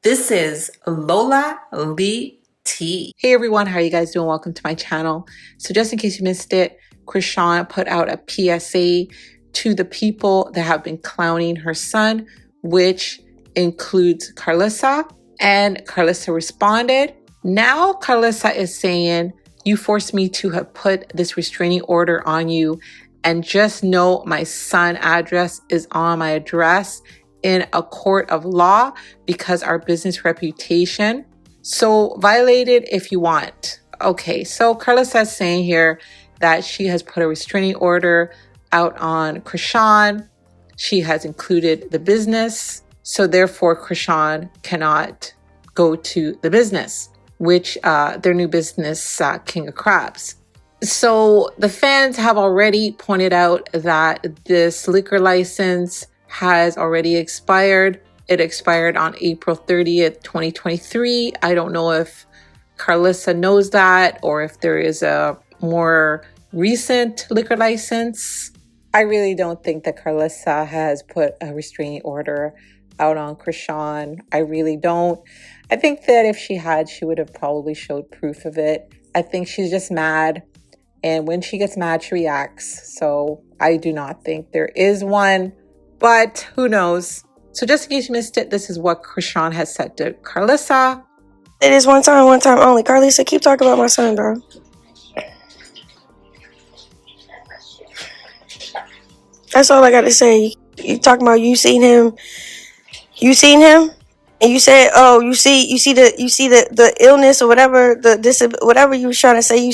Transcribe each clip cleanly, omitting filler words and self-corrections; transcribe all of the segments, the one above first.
This is Lola Lee T. Hey everyone, how are you guys doing? Welcome to my channel. So just in case you missed it, Chrisean put out a PSA to the people that have been clowning her son, which includes Karlissa, and Karlissa responded. Now Karlissa is saying, you forced me to have put this restraining order on you, and just know my son address is on my address in a court of law because our business reputation. So violate it if you want. Okay, so Karlissa is saying here that she has put a restraining order out on Chrisean. She has included the business. So therefore Chrisean cannot go to the business, which their new business, King of Crabs. So the fans have already pointed out that this liquor license has already expired. It expired on April 30th, 2023. I don't know if Karlissa knows that or if there is a more recent liquor license. I really don't think that Karlissa has put a restraining order out on Chrisean. I really don't. I think that if she had, she would have probably showed proof of it. I think she's just mad. And when she gets mad, she reacts. So I do not think there is one. But who knows? So just in case you missed it, this is what Chrisean has said to Karlissa. It is one time only. Karlissa, keep talking about my son, bro. That's all I got to say. You talking about you seen him, and you said, oh, you see the illness or whatever, whatever you was trying to say.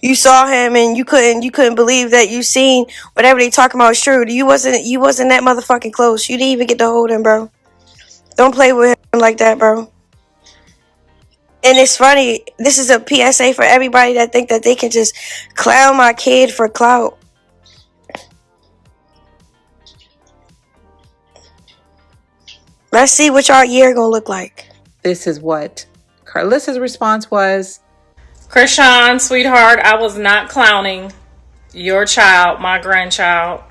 You saw him and you couldn't believe that you seen whatever they talking about is true. You wasn't that motherfucking close. You didn't even get to hold him, bro. Don't play with him like that, bro. And it's funny. This is a PSA for everybody that think that they can just clown my kid for clout. Let's see what y'all year gonna look like. This is what Karlissa's response was. Chrisean, sweetheart, I was not clowning your child, my grandchild.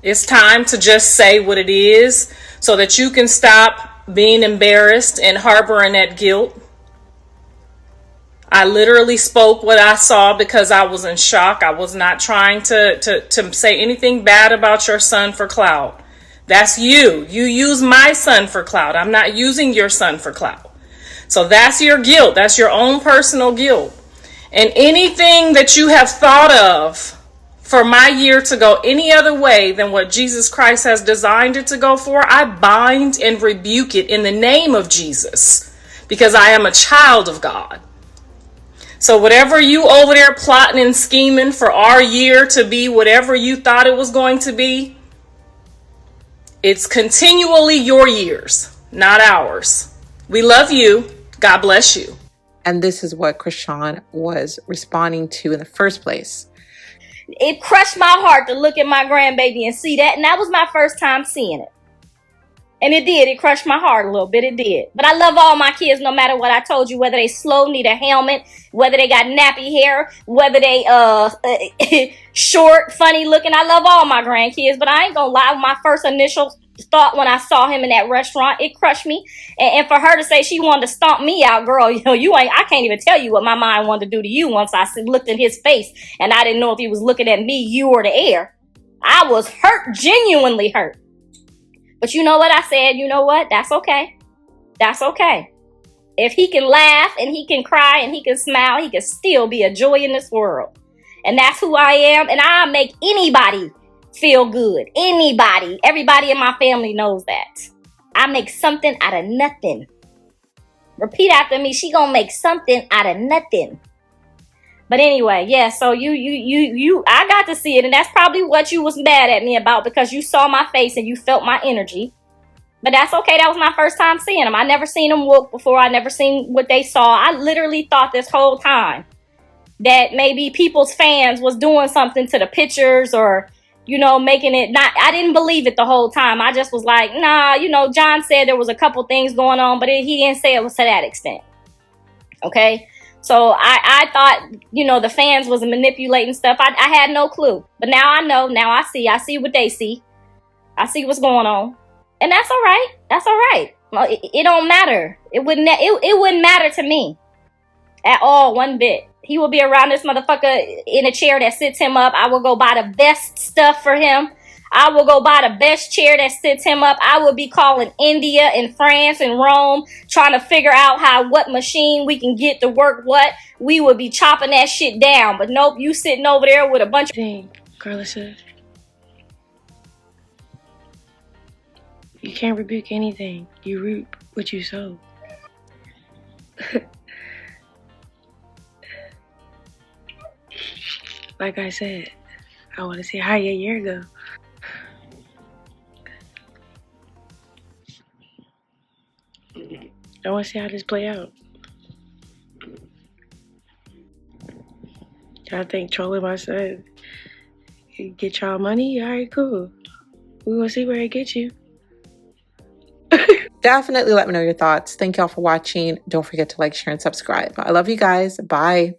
It's time to just say what it is so that you can stop being embarrassed and harboring that guilt. I literally spoke what I saw because I was in shock. I was not trying to say anything bad about your son for clout. That's you. You use my son for clout. I'm not using your son for clout. So that's your guilt. That's your own personal guilt. And anything that you have thought of for my year to go any other way than what Jesus Christ has designed it to go for, I bind and rebuke it in the name of Jesus, because I am a child of God. So whatever you over there plotting and scheming for our year to be whatever you thought it was going to be, it's continually your years, not ours. We love you. God bless you. And this is what Chrisean was responding to in the first place. It crushed my heart to look at my grandbaby and see that. And that was my first time seeing it. And it did. It crushed my heart a little bit. It did. But I love all my kids no matter what I told you, whether they slow, need a helmet, whether they got nappy hair, whether they short, funny looking. I love all my grandkids. But I ain't going to lie. My first initial thought when I saw him in that restaurant, it crushed me. And for her to say she wanted to stomp me out, girl, I can't even tell you what my mind wanted to do to you once I looked in his face and I didn't know if he was looking at me, you, or the air. I was hurt, genuinely hurt. But you know what I said? You know what? That's okay. That's okay. If he can laugh and he can cry and he can smile, he can still be a joy in this world. And that's who I am. And I make anybody feel good. Anybody. Everybody in my family knows that. I make something out of nothing. Repeat after me. She gonna make something out of nothing. But anyway, yeah, so I got to see it, and that's probably what you was mad at me about, because you saw my face and you felt my energy. But that's okay. That was my first time seeing them. I never seen them walk before. I never seen what they saw. I literally thought this whole time that maybe people's fans was doing something to the pictures or, making it not. I didn't believe it the whole time. I just was like, nah, John said there was a couple things going on, but he didn't say it was to that extent. Okay. So I thought, the fans was manipulating stuff. I had no clue. But now I know. Now I see what they see. I see what's going on. And that's all right. That's all right. Well, it don't matter. It wouldn't matter to me at all, one bit. He will be around this motherfucker in a chair that sits him up. I will go buy the best stuff for him. I will go buy the best chair that sits him up. I will be calling India and France and Rome, trying to figure out what machine we can get to work what. We will be chopping that shit down. But nope, you sitting over there with a bunch of Thing, Karlissa. You can't rebuke anything. You reap what you sow. Like I said, I want to see how your year go. I want to see how this play out. I think trolling my son get y'all money. All right, cool. We gonna see where it gets you. Definitely let me know your thoughts. Thank y'all for watching. Don't forget to like, share, and subscribe. I love you guys. Bye.